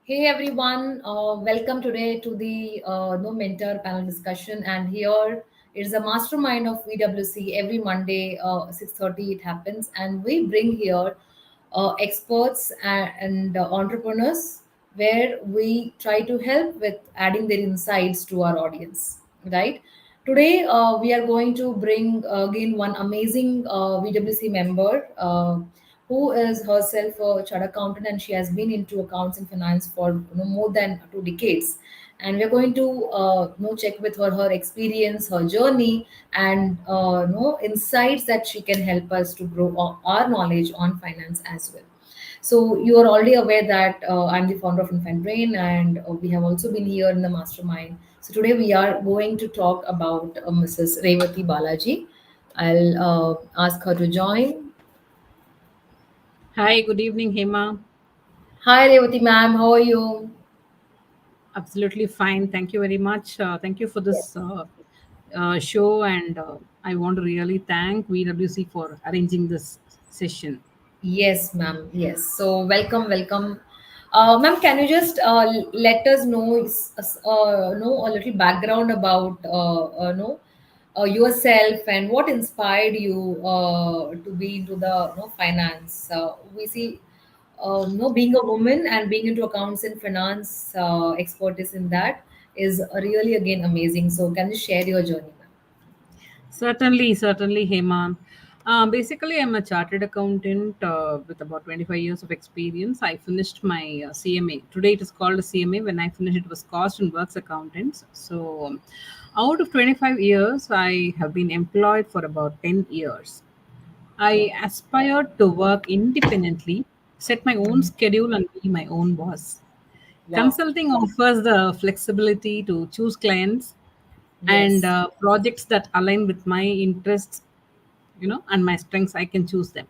Hey everyone, welcome today to the No Mentor panel discussion. And here is a mastermind of VWC every Monday, 6:30 it happens, and we bring here experts and entrepreneurs where we try to help with adding their insights to our audience. Right? Today we are going to bring again one amazing VWC member. Who is herself a chartered accountant, and she has been into accounts and finance for more than 2 decades. And we're going to check with her experience, her journey, and insights that she can help us to grow our knowledge on finance as well. So you are already aware that I'm the founder of Infant Brain, and we have also been here in the mastermind. So today we are going to talk about Mrs. Revathy Balaji. I'll ask her to join. Hi, good evening, Hema. Hi, Revati ma'am. How are you? Absolutely fine. Thank you very much. Thank you for this Yes. show, and I want to really thank VWC for arranging this session. Yes, ma'am. Yes. So welcome. Ma'am, can you just let us know a little background about yourself and what inspired you to be into the finance? We see being a woman and being into accounts and finance expertise in that is really again amazing. So can you share your journey, ma'am? Certainly, Hema. Basically, I'm a chartered accountant with about 25 years of experience. I finished my CMA. Today, it is called a CMA. When I finished, it was Cost and Works Accountants. So, out of 25 years, I have been employed for about 10 years. I Wow. aspired to work independently, set my own Mhm. schedule, and be my own boss. Wow. Consulting offers the flexibility to choose clients and Yes, projects that align with my interests, and my strengths. I can choose them.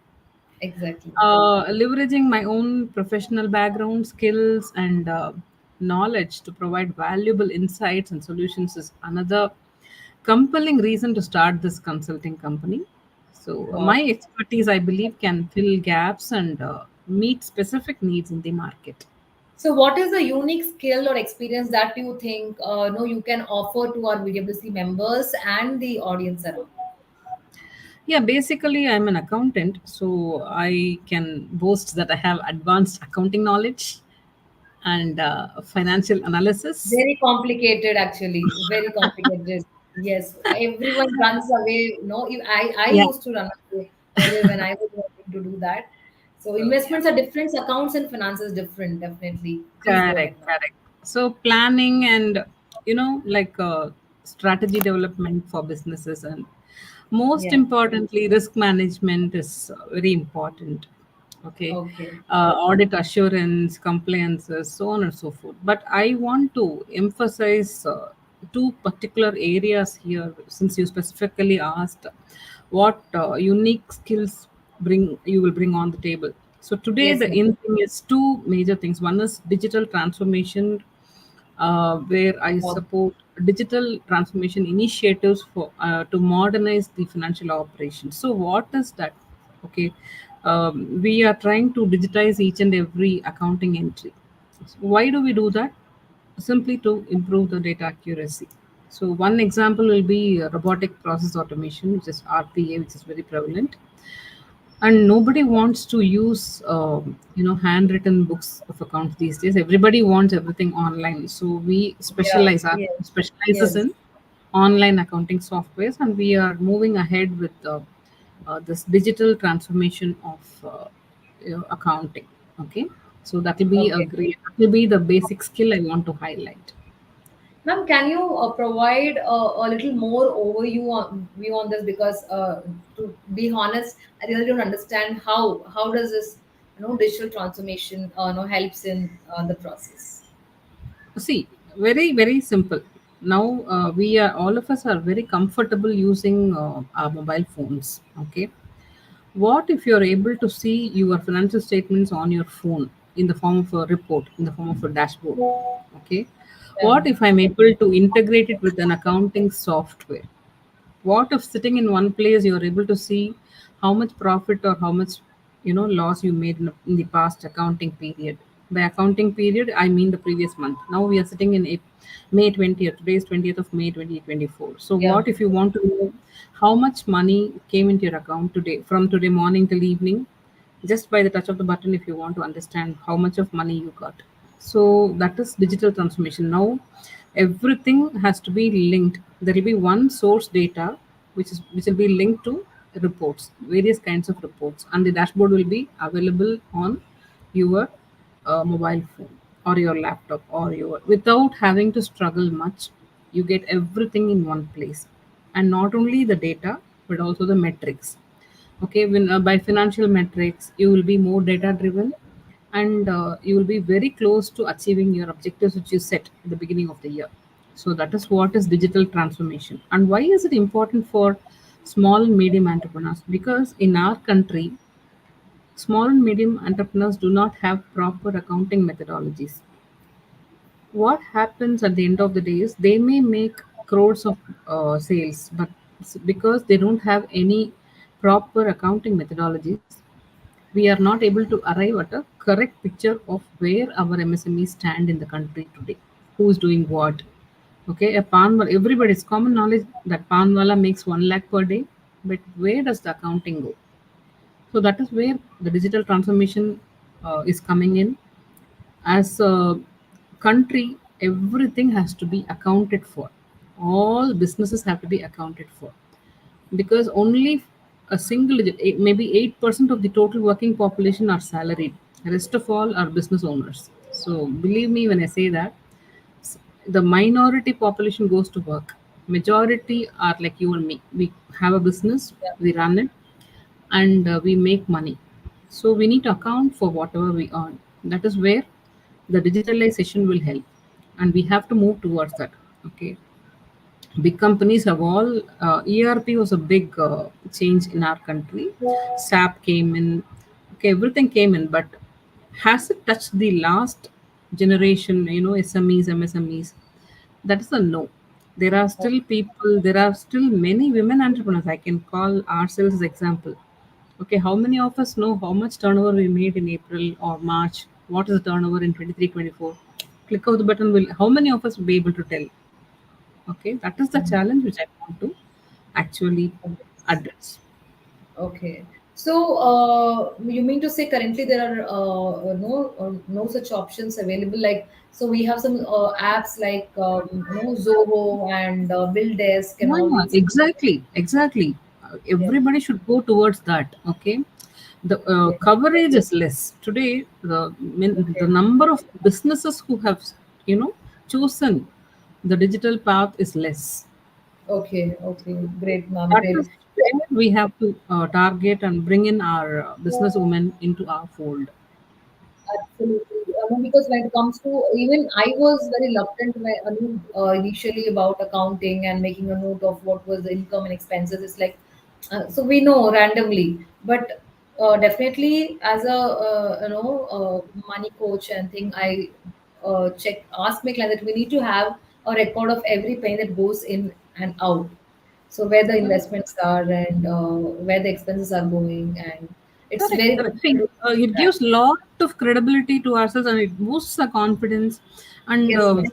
exactly. Leveraging my own professional background, skills, and knowledge to provide valuable insights and solutions is another compelling reason to start this consulting company. So, Wow. my expertise, I believe, can fill gaps and meet specific needs in the market. So, what is the unique skill or experience that you think no you can offer to our VWC members and the audience around? Yeah, basically, I'm an accountant, so I can boast that I have advanced accounting knowledge and financial analysis. Very complicated, actually. Very complicated. Yes, everyone runs away. No, I Yeah, used to run away earlier when I was wanting to do that. So yeah. investments are different, accounts and finances different. Definitely. Please go ahead, ma'am. Correct. So planning and strategy development for businesses, and most Yeah. importantly, risk management is very important. Okay, Okay. audit assurance, compliances, so on and so forth. But I want to emphasize two particular areas here, since you specifically asked what unique skills bring you will bring on the table. So today Yes, the ma'am. in thing is two major things. One is digital transformation, where I Wow. support digital transformation initiatives for to modernize the financial operations. So what is that? Okay, we are trying to digitize each and every accounting entry. So why do we do that? Simply to improve the data accuracy. So one example will be robotic process automation, which is RPA, which is very prevalent, and nobody wants to use handwritten books of accounts these days. Everybody wants everything online. So we Yeah. specialize our Yes. specializes Yes. in online accounting softwares, and we are moving ahead with this digital transformation of accounting. Okay, so Okay. that will be the basic skill I want to highlight. Ma'am, can you provide a little more view on this? Because to be honest, I really don't understand how does this digital transformation helps in the process. See, very simple. Now we are all of us are very comfortable using our mobile phones. Okay, what if you're able to see your financial statements on your phone in the form of a report, in the form of a dashboard? Okay, Yeah. what if I'm able to integrate it with an accounting software? What if sitting in one place you're able to see how much profit or how much loss you made in the past accounting period? By accounting period, I mean the previous month. Now we are sitting in May 20th. Today is 20th of May 2024. So Yeah. what if you want to know how much money came into your account today, from today morning till evening, just by the touch of the button, if you want to understand how much of money you got. So that is digital transformation. Now everything has to be linked. There will be one source data which will be linked to reports, various kinds of reports, and the dashboard will be available on your mobile phone or your laptop or your, without having to struggle much. You get everything in one place, and not only the data but also the metrics. Okay, when by financial metrics you will be more data driven, and you will be very close to achieving your objectives which you set at the beginning of the year. So that is what is digital transformation. And why is it important for small and medium entrepreneurs? Because in our country, small and medium entrepreneurs do not have proper accounting methodologies. What happens at the end of the day is they may make crores of sales, but because they don't have any proper accounting methodologies, we are not able to arrive at a correct picture of where our MSMEs stand in the country today. Who is doing what? Okay, a everybody's common knowledge that panwala makes 1 lakh per day, but where does the accounting go? So that is where the digital transformation is coming in. As a country, everything has to be accounted for. All businesses have to be accounted for, because only a maybe 8% of the total working population are salaried. Rest of all are business owners. So believe me when I say that the minority population goes to work. Majority are like you and me. We have a business, Yeah. we run it, and we make money. So we need to account for whatever we earn. That is where the digitalization will help, and we have to move towards that. Okay, big companies have all ERP was a big change in our country. SAP came in. Okay, everything came in, but has it touched the last generation, SMEs, MSMEs? That is a no. There are still people, there are still many women entrepreneurs. I can call ourselves as example. Okay, how many of us know how much turnover we made in April or March? What is the turnover in 23, 24? Click of the button will, how many of us will be able to tell? Okay, that is the Mhm. challenge which I want to actually address. Okay. So, you mean to say currently there are no such options available? Like, so we have some apps like Zoho and BillDesk and Yeah, all yeah, these. exactly, exactly. Yeah. Everybody should go towards that. Okay, the Okay. coverage is less today. The Okay. number of businesses who have chosen the digital path is less. Okay. Okay. Great, ma'am. That Great. is where we have to target and bring in our business women into our fold. Absolutely. No, because when it comes to, even I was very reluctant when, initially about accounting and making a note of what was the income and expenses. It's like, so we know randomly, but definitely as a money coach and thing, I ask my client that we need to have a record of every penny that goes in and out. So where the investments are and where the expenses are going, and it's Correct, very correct. See, difficult to it track. gives lot of credibility to ourselves, and it boosts our confidence. And Yes, yes.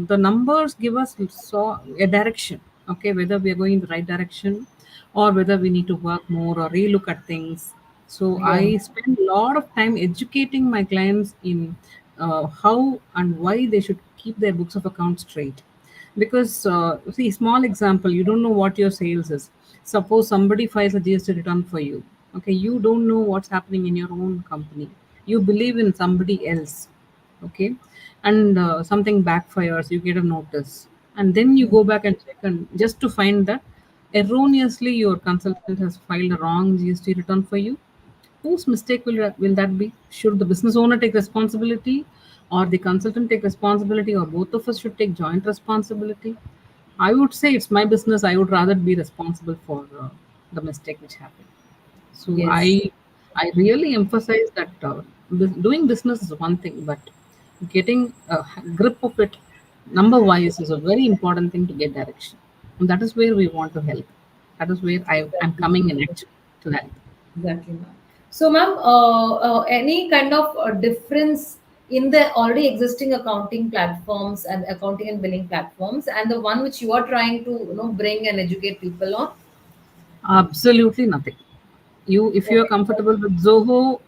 the numbers give us a direction. Okay, whether we are going in the right direction, or whether we need to work more or relook at things. So Yeah. I spend a lot of time educating my clients in how and why they should keep their books of accounts straight. Because see, small example, you don't know what your sales is. Suppose somebody files a GST return for you. Okay, you don't know what's happening in your own company. You believe in somebody else. Okay, and something backfires, you get a notice, and then you go back and check, and just to find that erroneously your consultant has filed a wrong GST return for you. Whose mistake will that be? Should the business owner take responsibility, or the consultant take responsibility, or both of us should take joint responsibility? I would say it's my business. I would rather be responsible for the mistake which happened. So Yes, I really emphasize that doing business is one thing, but getting a grip of it number wise is a very important thing to get direction, and that is where we want to help. That is where I'm exactly. coming in actually to help. Exactly, ma'am. So, ma'am, any kind of difference? in the already existing accounting platforms and accounting and billing platforms, and the one which you are trying to bring and educate people on? Absolutely nothing. If you're Okay. comfortable with Zoho,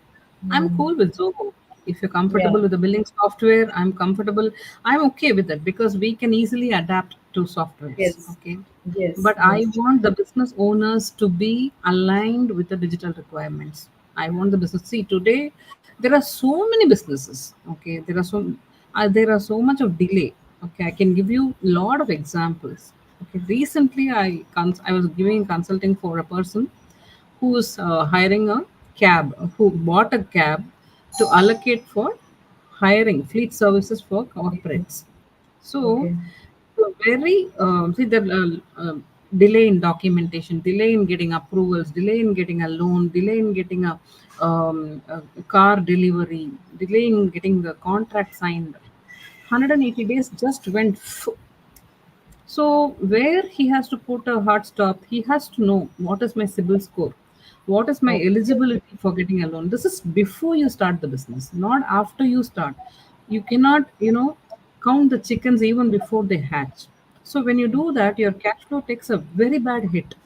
I'm Hmm. cool with Zoho. If you're Yeah. comfortable with the billing software, I'm comfortable. I'm okay with it because we can easily adapt to softwares. Yes. Okay. Yes. But I Yes. want the business owners to be aligned with the digital requirements. I want the business. See, today there are so many businesses. Okay, there are so much of delay. Okay, I can give you a lot of examples. Okay, recently I was giving consulting for a person who's hiring a cab, who bought a cab to allocate for hiring fleet services for corporates. So, Okay. see the delay in documentation, delay in getting approvals, delay in getting a loan, delay in getting a car delivery, delay in getting the contract signed. 180 days just went. So, where he has to put a hard stop, he has to know what is my CIBIL score, what is my Okay. eligibility for getting a loan. This is before you start the business, not after you start. You cannot, count the chickens even before they hatch. So, when you do that, your cash flow takes a very bad hit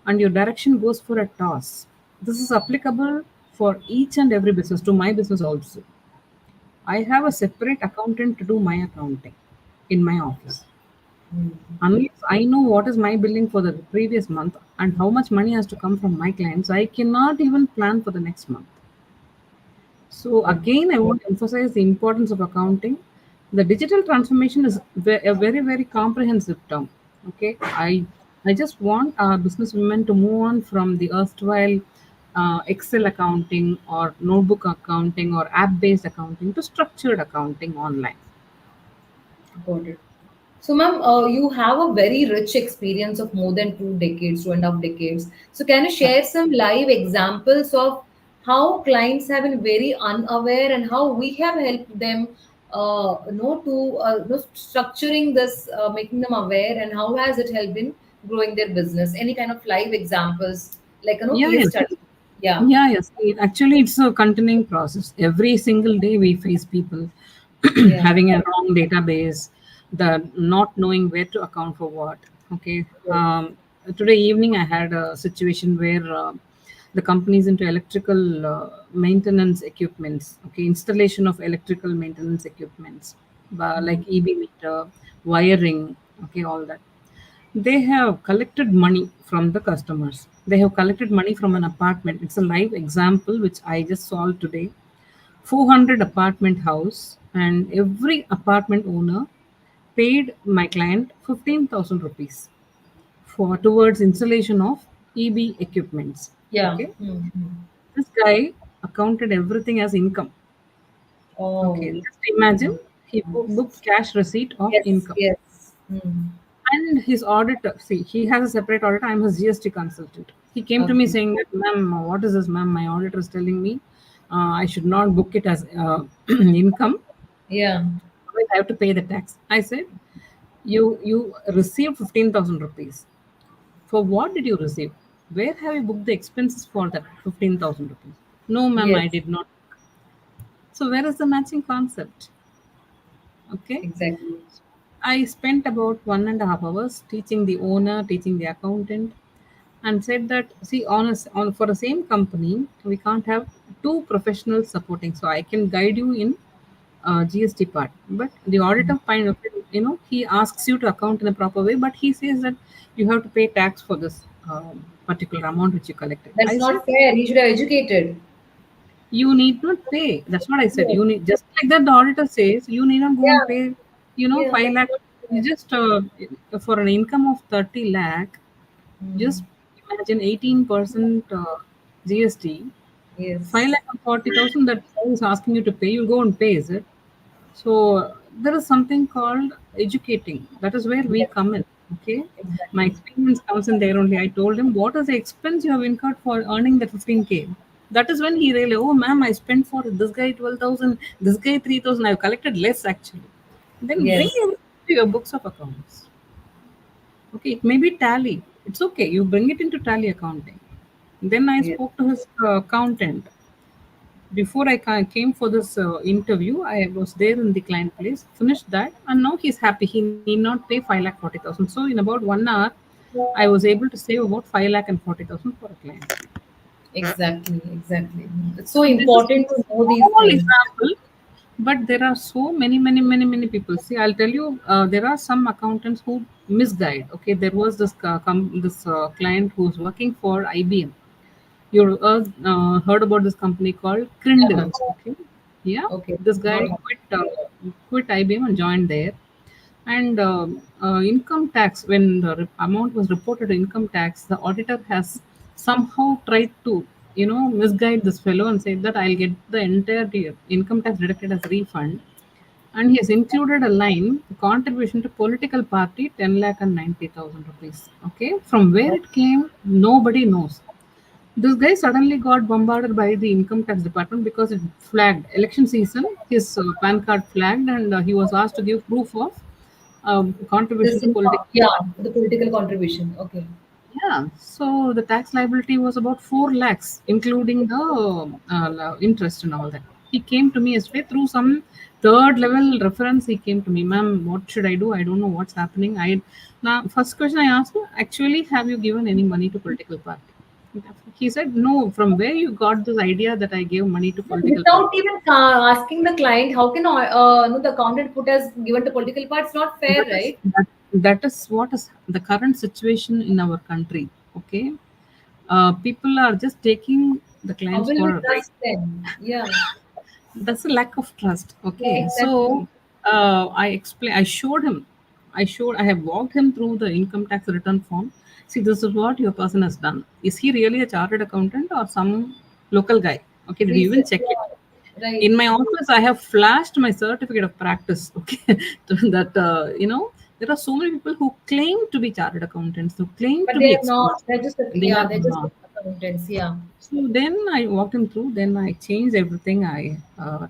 and your direction goes for a toss. This is applicable for each and every business, to my business also. I have a separate accountant to do my accounting in my office. Hmm. Unless I know what is my billing for the previous month and how much money has to come from my clients, I cannot even plan for the next month. So Okay. again, I want to emphasize the importance of accounting. The digital transformation is a very, very comprehensive term. Okay, I just want our business women to move on from the erstwhile Excel accounting or notebook accounting or app-based accounting to structured accounting online. Got it. So, ma'am, you have a very rich experience of more than 2 decades, 2.5 decades. So, can you share some live examples of how clients have been very unaware and how we have helped them, structuring this, making them aware, and how has it helped in growing their business? Any kind of live examples, like Yeah, case yes. study? Yeah, Yeah, yes. Actually, it's a continuing process. Every single day, we face people yeah, having a wrong database, the not knowing where to account for what. Okay. yes, Today evening, I had a situation where the companies into electrical maintenance equipments, okay, installation of electrical maintenance equipments, mm, like EB meter, wiring, okay, all that. They have collected money from the customers. They have collected money from an apartment. It's a live example which I just solved today. 400 apartment house, and every apartment owner paid my client 15,000 rupees for towards installation of EB equipments. yeah. Okay. Mm. This guy accounted everything as income. Okay. Oh, Just imagine mm. he booked cash receipt of Yes, income. yes. Mm. And his auditor, see, he has a separate auditor. I'm his GST consultant. He came to me Okay. saying that, ma'am, what is this, ma'am? My auditor is telling me I should not book it as income. Yeah. Otherwise I have to pay the tax. I said, you received 15,000 rupees. For what did you receive? Where have you booked the expenses for that 15,000 rupees? No, ma'am, I Yes, did not. So where is the matching concept? Okay. exactly. I spent about 1.5 hours teaching the owner, teaching the accountant, and said that, see, on for the same company, we can't have two professionals supporting. So I can guide you in GST part, but the Mm. auditor find he asks you to account in a proper way, but he says that you have to pay tax for this particular amount which you collected. That's I said not fair. He should have educated. you need not pay. That's what I said. Yeah. You need, just like that. The auditor says you need not go and Yeah. pay. Yeah. 5 lakh. That's You not just for an income of 30 lakh. fair. Just imagine 18% GST. Five Yes. lakh and 40,000 that is asking you to pay. You go and pay. Is it? So there is something called educating. That is where we Yes. come in. Okay. My Exactly. experience comes in there only. I told him, what is the expense you have incurred for earning the 15K? That is when he realized, oh, ma'am, I spent for this guy 12,000, this guy 3,000. I've collected less actually. Then bring Yes. everything to your books of accounts. Okay. It may be tally. It's okay. You bring it into tally accounting. Then I Yes. spoke to his accountant. Before came for this interview, I was there in the client place, finished that, and now he's happy. He need not pay 5,40,000. So in about 1 hour, I was able to save about 5,40,000 for a client. Exactly, exactly. It's so So this is important to know these small things. example, but there are so many people. See, I'll tell you, there are some accountants who misguide. Okay, there was this client who was working for IBM. You heard about this company called Crindle. Yeah. Okay, yeah, Okay. this guy Not much. quit IBM and joined there. And income tax, when the amount was reported to income tax, the auditor has somehow tried to, misguide this fellow and said that I'll get the entire income tax deducted as refund. And he has included a line, contribution to political party, 10 lakh and 90,000 rupees. Okay, from where it came, nobody knows. This guy suddenly got bombarded by the income tax department because it flagged election season. His PAN card flagged, and he was asked to give proof of contribution This to political yeah, party. the political contribution. Okay. Yeah, so the tax liability was about 4 lakhs, including the interest and all that. He came to me yesterday through some third level reference. He came to me, ma'am, what should I do? I don't know what's happening. I Now first question I asked him, actually, have you given any money to political party? He said, no. From where you got this idea that I gave money to political party? Without even asking the client, how can no, the accountant put as given to political part? It's not fair, That is right? that is what is the current situation in our country. Okay, people are just taking the How clients will we for a ride. trust them? Yeah, That's a lack of trust. yeah, Okay, so exactly. I have walked him through the income tax return form. See, this is what your person has done. Is he really a chartered accountant or some local guy? Okay, did you even check it? Yeah, right. In my office, I have flashed my certificate of practice. Okay, that there are so many people who claim to be chartered accountants, who claim But to be they're not. experts, They're just, and they yeah, are they're just not. accountants. Yeah. So then I walked him through. Then I changed everything. I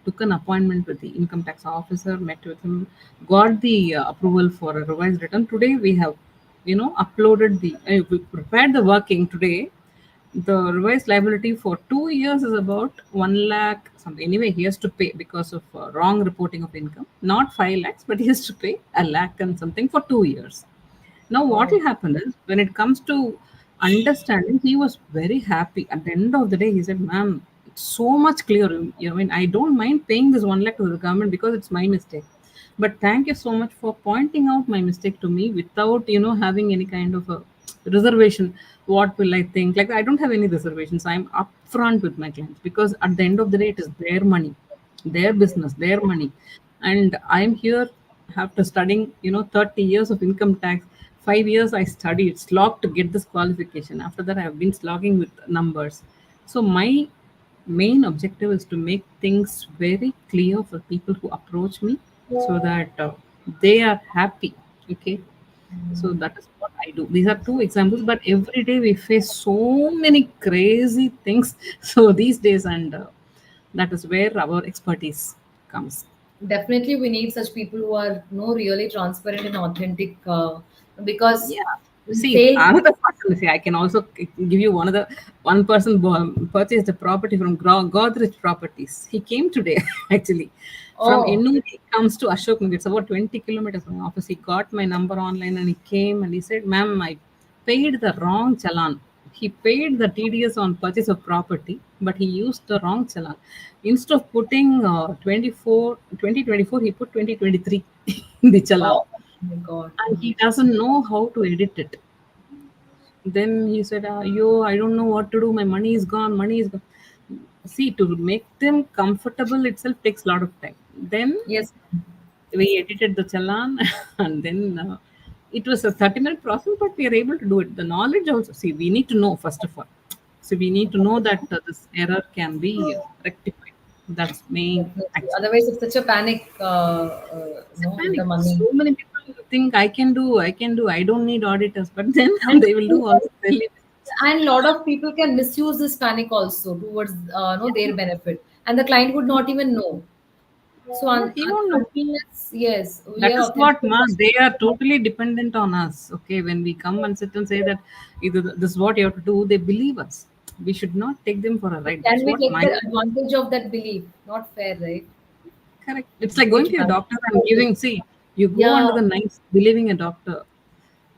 took an appointment with the income tax officer, met with him, got the approval for a revised return. Today we have, uploaded we prepared the working today. The revised liability for 2 years is about 1 lakh something. Anyway, he has to pay because of wrong reporting of income. Not 5 lakhs, but he has to pay a lakh and something for 2 years. Now, what Oh, will happen is when it comes to understanding, he was very happy. At the end of the day, he said, ma'am, it's so much clearer. I mean, I don't mind paying this 1 lakh to the government because it's my mistake. But thank you so much for pointing out my mistake to me without, having any kind of a reservation. What will I think? Like, I don't have any reservations. I'm upfront with my clients because at the end of the day, it is their money, their business, their money. And I'm here after studying 30 years of income tax. 5 years I studied slog to get this qualification. After that, I have been slogging with numbers. So my main objective is to make things very clear for people who approach me, so that they are happy. Okay, so that is what I do. These are two examples, but every day we face so many crazy things. So these days, and that is where our expertise comes. definitely, we need such people who are no really transparent and authentic, because Yeah. See, sales. another person. See, I can also give you one person purchased a property from Godrej Properties. He came today actually from Oh, Ennur. He comes to Ashok Nagar. It's about 20 kilometers from my office. He got my number online and he came and he said, "Ma'am, I paid the wrong challan." He paid the TDS on purchase of property, but he used the wrong challan. Instead of putting 2024, he put 2023 in the challan, oh my God. and he doesn't know how to edit it. Then he said, yo, I don't know what to do. My money is gone. Money is gone. See, to make them comfortable itself takes a lot of time. Then Yes, we edited the challan and then it was a 30-minute process, but we are able to do it. The knowledge also, see, we need to know first of all. So we need to know that this error can be rectified. That's main definitely. actually. Otherwise, it's such a panic, It's a no, with panic. the money. So many people think I can do, I don't need auditors, but then And they will do all the silly things. and a lot of people can misuse this panic also towards no their benefit, and the client would not even know. So Yeah, he won't know. unless yes, we That are is what, authentic ma. customers. They are totally dependent on us. Okay, when we come and sit and say that either this is what you have to do, they believe us. We should not take them for a But ride. can That's we what take my the advantage of that belief? Not fair, right? correct. It's like going Which to your man? doctor and giving. See, you go Yeah, under the knife believing a doctor.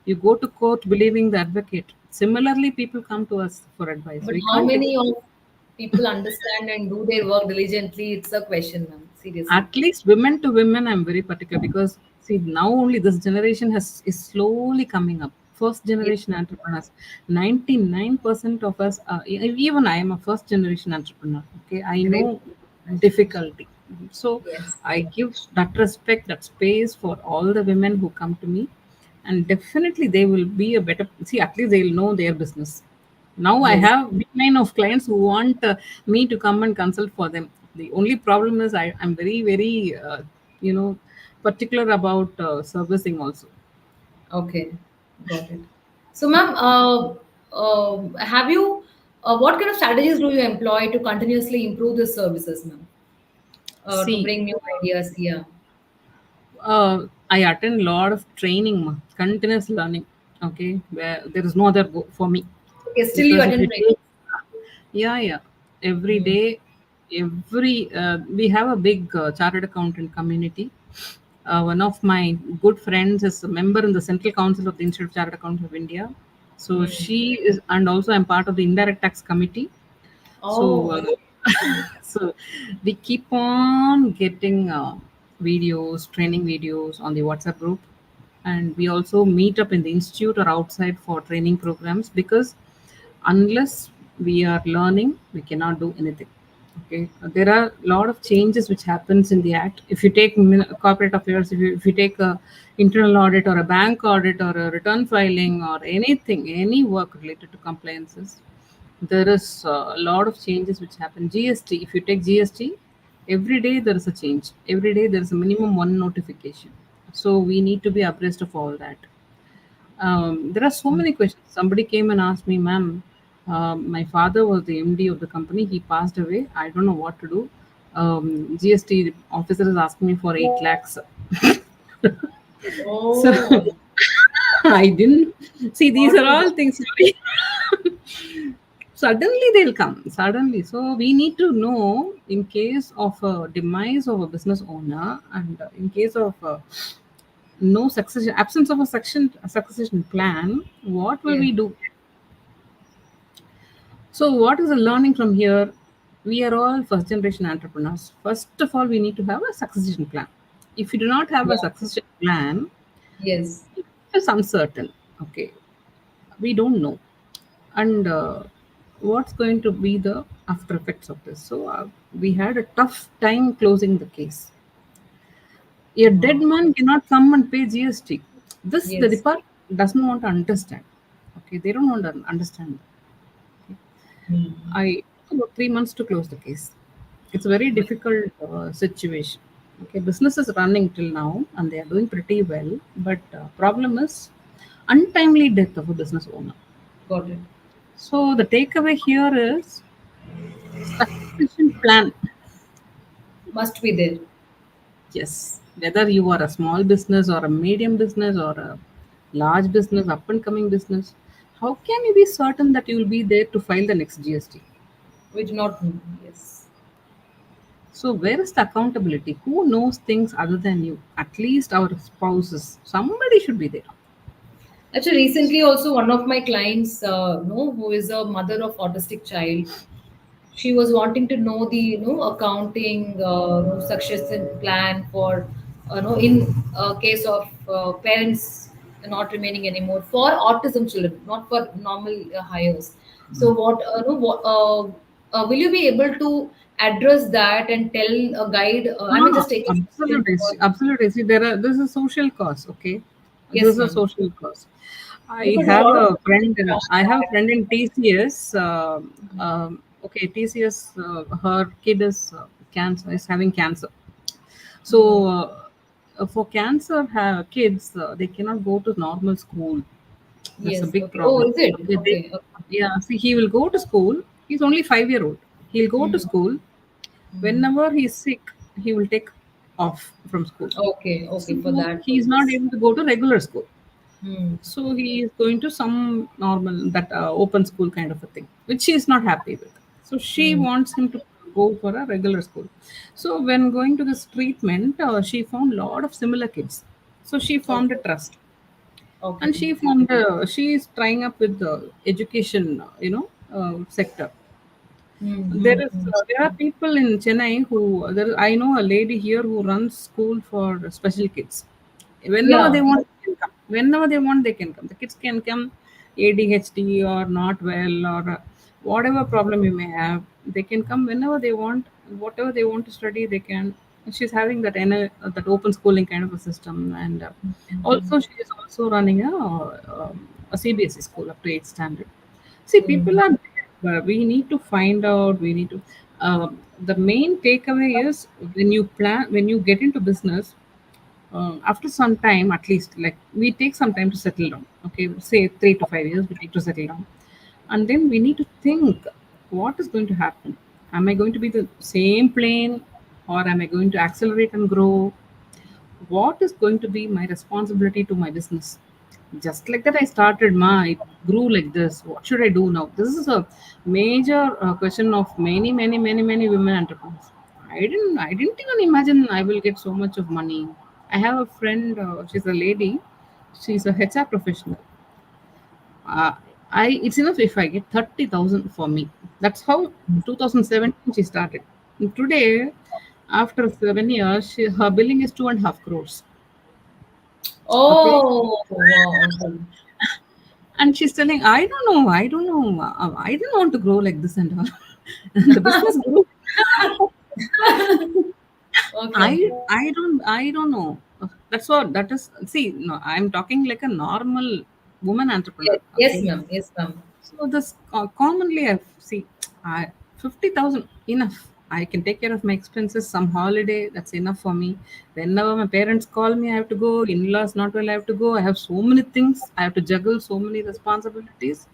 You go to court believing the advocate. Similarly, people come to us for advice. but We how can't many expect. of people understand and do their work diligently? It's a question, ma'am. Seriously. At least women to women, I'm very particular because see now only this generation has is slowly coming up. First Yes, generation ma'am. entrepreneurs. 99% of us, even I am a first generation entrepreneur. Okay, I Great. know difficulty. So Yes. I give that respect, that space for all the women who come to me, and definitely they will be a better. See, at least they'll know their business. Now I Yes. have big line of clients who want me to come and consult for them. The only problem is I'm very, very, particular about servicing also. Okay. Got it. So, ma'am, have you, what kind of strategies do you employ to continuously improve the services, ma'am? To See, bring new ideas? Yeah. I attend a lot of training, continuous learning. Okay, where there is no other go for me, Okay. Still, you because if attend you training. take, yeah, yeah, every Mm. day, we have a big chartered accountant community. One of my good friends is a member in the Central Council of the Institute of Chartered Accountants of India. So Mm. she is, and also I'm part of the indirect tax committee. So, Oh. so we keep on getting videos, training videos on the WhatsApp group, and we also meet up in the institute or outside for training programs because unless we are learning, we cannot do anything. Okay, there are a lot of changes which happens in the act. If you take corporate affairs, if you take a internal audit or a bank audit or a return filing or anything, any work related to compliances, there is a lot of changes which happen. GST, if you take GST, every day there is a change. Every day there is a minimum one notification. So we need to be abreast of all that. There are so many questions. Somebody came and asked me, ma'am, my father was the MD of the company. He passed away. I don't know what to do. GST officer is asking me for 8 lakhs. So Oh. I didn't see, these What are to do? all things. Suddenly they'll come suddenly, so we need to know in case of a demise of a business owner, and in case of no succession, absence of a succession plan, what will Yes. we do? So what is the learning from here? We are all first generation entrepreneurs. First of all, we need to have a succession plan. If you do not have a Yeah. succession plan, Yes. it's uncertain. Okay, we don't know, and what's going to be the after effects of this. So we had a tough time closing the case. A dead Wow. man cannot come and pay GST. This the Yes. department doesn't want to understand. Okay, they don't want to understand. Mm. I took about 3 months to close the case. It's a very difficult situation. Okay, business is running till now and they are doing pretty well, but problem is untimely death of a business owner. Got it. So the takeaway here is succession plan. Must be there. Yes, whether you are a small business or a medium business or a large business, up and coming business, how can you be certain that you will be there to file the next GST? We do not know. Yes. So where is the accountability? Who knows things other than you? At least our spouses. Somebody should be there. Actually, recently also one of my clients, no, who is a mother of autistic child, she was wanting to know the accounting succession plan for in case of parents not remaining anymore for autism children, not for normal hires. So what no, what, will you be able to address that and tell a guide? I mean, Ah, just take a suggestion absolutely. for. Absolutely. See, this is a social cause, okay? This Yes, is a ma'am. social cause. Because a lot of people I have a that. friend in TCS. Okay, TCS, her kid is cancer, is having cancer. So, Hmm. for cancer kids, they cannot go to normal school. That's a Yes. big Okay. Oh, problem. is it? Okay, Okay. Okay. yeah, see, he will go to school. He's only 5 year old. He'll go to Hmm. school. Hmm. Whenever he's sick, he will take off from school. Okay. Okay. For So that he's not purpose. able to go to regular school. Hmm. So he is going to some normal that open school kind of a thing, which she is not happy with. So she Hmm. wants him to go for a regular school. So when going to this treatment, she found a lot of similar kids. So she formed a Okay. trust, and Okay. she formed. She is trying up with the education, sector. Hmm. Hmm. Hmm. There are people in Chennai who I know a lady here who runs school for special kids. Whenever they Yeah. want, they can come. Whenever they want, they can come. The kids can come, ADHD or not well or whatever problem you may have. They can come whenever they want. Whatever they want to study, they can. She's having that open schooling kind of a system, and also she is also running a CBSE school up to 8th standard. See, people Hmm. are there, but we need to find out. We need to. The main takeaway is when you get into business, after some time, at least, like we take some time to settle down. Okay, say 3 to 5 years, we take to settle down, and then we need to think what is going to happen. Am I going to be the same plane, or am I going to accelerate and grow? What is going to be my responsibility to my business? Just like that I started it grew like this. What should I do now? This is a major question of many women entrepreneurs. I didn't even imagine I will get so much of money. I have a friend, she's a lady, she's a HR professional. uh, it's enough if I get 30,000 for me. That's how 2017 she started. And today, after 7 years, her billing is 2.5 crores. Okay, Oh, wow. Okay. and she's telling, I don't know, I didn't want to grow like this and all. And the business grew. Okay. I don't know. That's what that is. See, no, I'm talking like a normal woman entrepreneur. Yes, yes, Okay, ma'am. Yes, ma'am. so this commonly I see, 50,000 enough. I can take care of my expenses. Some holiday, that's enough for me. Whenever my parents call me, I have to go. In-laws not well, I have to go. I have so many things. I have to juggle so many responsibilities.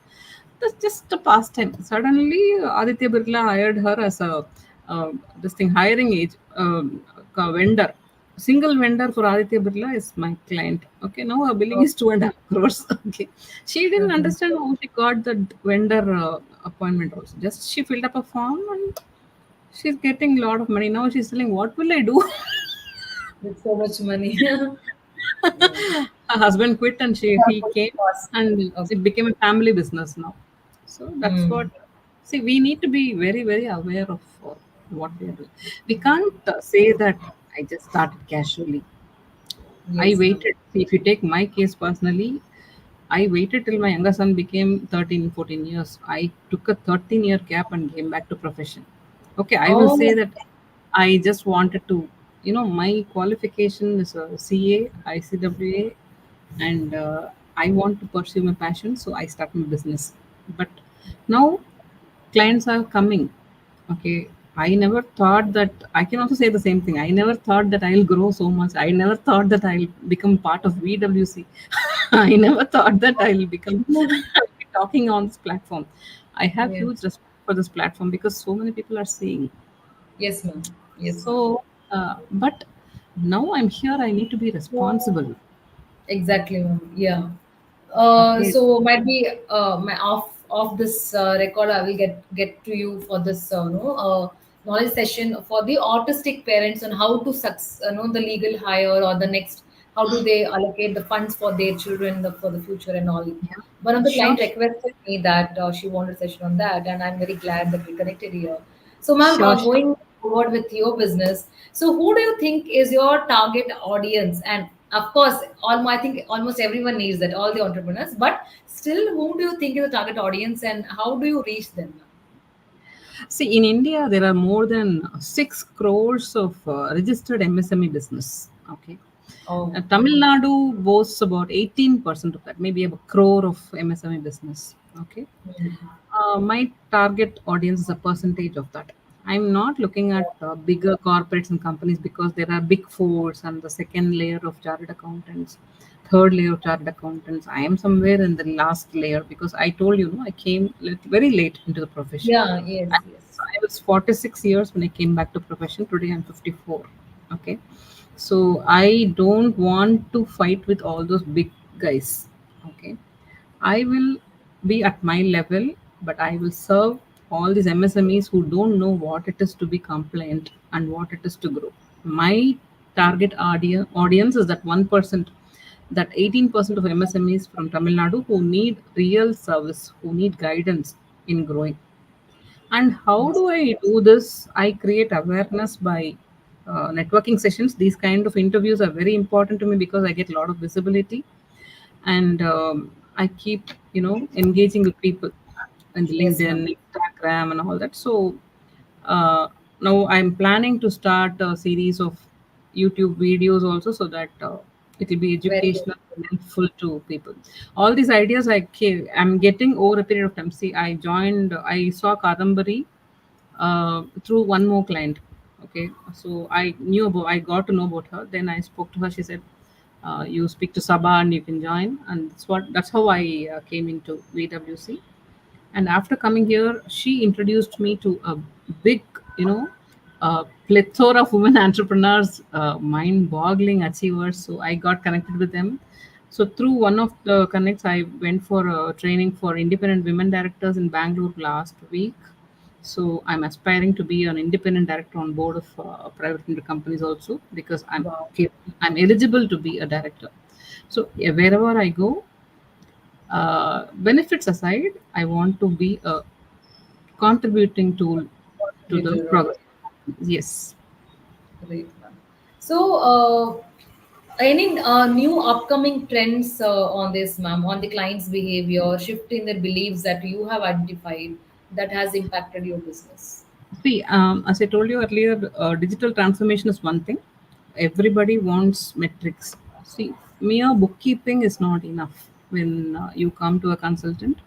That's just a pastime. Suddenly, Aditya Birla hired her as a this thing hiring age vendor. Single vendor for Aditya Birla is my client. Okay, now her billing is 2.5 crores. Okay, she didn't Okay. understand how she got the vendor appointment also. Just she filled up a form and she's getting a lot of money. Now she's telling, "What will I do?" With so much money. Yeah. Her husband quit and he came, Cost. and Okay. it became a family business now. So that's what. Hmm. See, we need to be very aware of what we are doing. We can't say that I just started casually. I Yes, ma'am. waited. See, if you take my case personally, I waited till my younger son became 13, 14 years. I took a 13-year gap and came back to profession. Okay, I will say Oh, that I just wanted to, my qualification is a CA, ICWA, and I want to pursue my passion, so I started my business. But now clients are coming. Okay, I never thought that. I can also say the same thing. I never thought that I'll grow so much. I never thought that I'll become part of VWC. I never thought that I'll become I'll be talking on this platform. I have yeah. huge respect for this platform because so many people are seeing. Yes, ma'am. Yes, ma'am. So but now I'm here, I need to be responsible. Exactly, ma'am. Yeah. Okay. So might be my off this record, I will get to you for this no knowledge session for the autistic parents on how to know the legal hire or the next, how do they allocate the funds for their children for the future and all. Yeah, One of the sure, client sure. requested me that she wanted a session on that, and I'm very glad that we connected here. So, ma'am, Sure, sure. going forward with your business, so who do you think is your target audience? And of course, I think almost everyone needs that, all the entrepreneurs. But still, who do you think is the target audience, and how do you reach them, ma'am? See, in India, there are more than 6 crores of registered MSME business. Okay. Oh, Tamil Nadu boasts about 18% of that, maybe a crore of MSME business. Okay. mm, My target audience is a percentage of that. I'm not looking at bigger corporates and companies because there are big fours and the second layer of chartered accountants, third layer of chartered accountants. I am somewhere in the last layer because I told you, no, I came very late into the profession. yeah, yes, I yes, I was 46 years when I came back to profession. Today I'm 54. Okay. So I don't want to fight with all those big guys. Okay, I will be at my level, but I will serve all these MSMEs who don't know what it is to be compliant and what it is to grow. My target audience is that 1%, that 18% of MSMEs from Tamil Nadu who need real service, who need guidance in growing. And how Yes. do I do this? I create awareness by networking sessions. These kind of interviews are very important to me because I get a lot of visibility, and I keep engaging with people in the Yes, LinkedIn, ma'am. Instagram, and all that. So uh, now I'm planning to start a series of YouTube videos also, so that it will be Very good. educational and helpful to people. All these ideas I'm getting over a period of time. See, I saw Kadambari through one more client. Okay, so I got to know about her. Then I spoke to her. She said, "You speak to Sabah and you can join." And that's how I came into VWC. And after coming here, she introduced me to a big, plethora of women entrepreneurs, mind-boggling achievers. So I got connected with them. So through one of the connects, I went for a training for independent women directors in Bangalore last week. So I'm aspiring to be an independent director on board of private limited companies also, because Wow. I'm eligible to be a director. So yeah, wherever I go, benefits aside, I want to be a contributing tool to the Contributor, progress. okay. Yes. Great, ma'am. So, any new upcoming trends on this, ma'am, on the client's behavior, shift in their beliefs that you have identified that has impacted your business? See, as I told you earlier, digital transformation is one thing. Everybody wants metrics. See, mere bookkeeping is not enough. When you come to a consultant,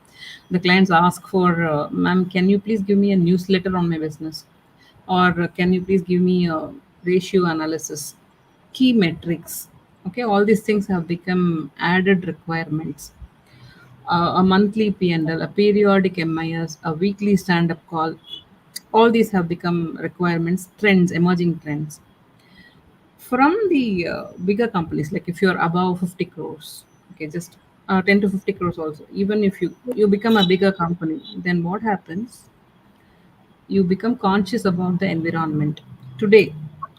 the clients ask for, ma'am, can you please give me a newsletter on my business? Or can you please give me a ratio analysis, key metrics? Okay, all these things have become added requirements. A monthly P&L, a periodic MIS, a weekly stand-up call. All these have become requirements, trends, emerging trends. From the bigger companies, like if you're above 50 crores, okay, just 10 to 50 crores also, even if you become a bigger company, then what happens? You become conscious about the environment today.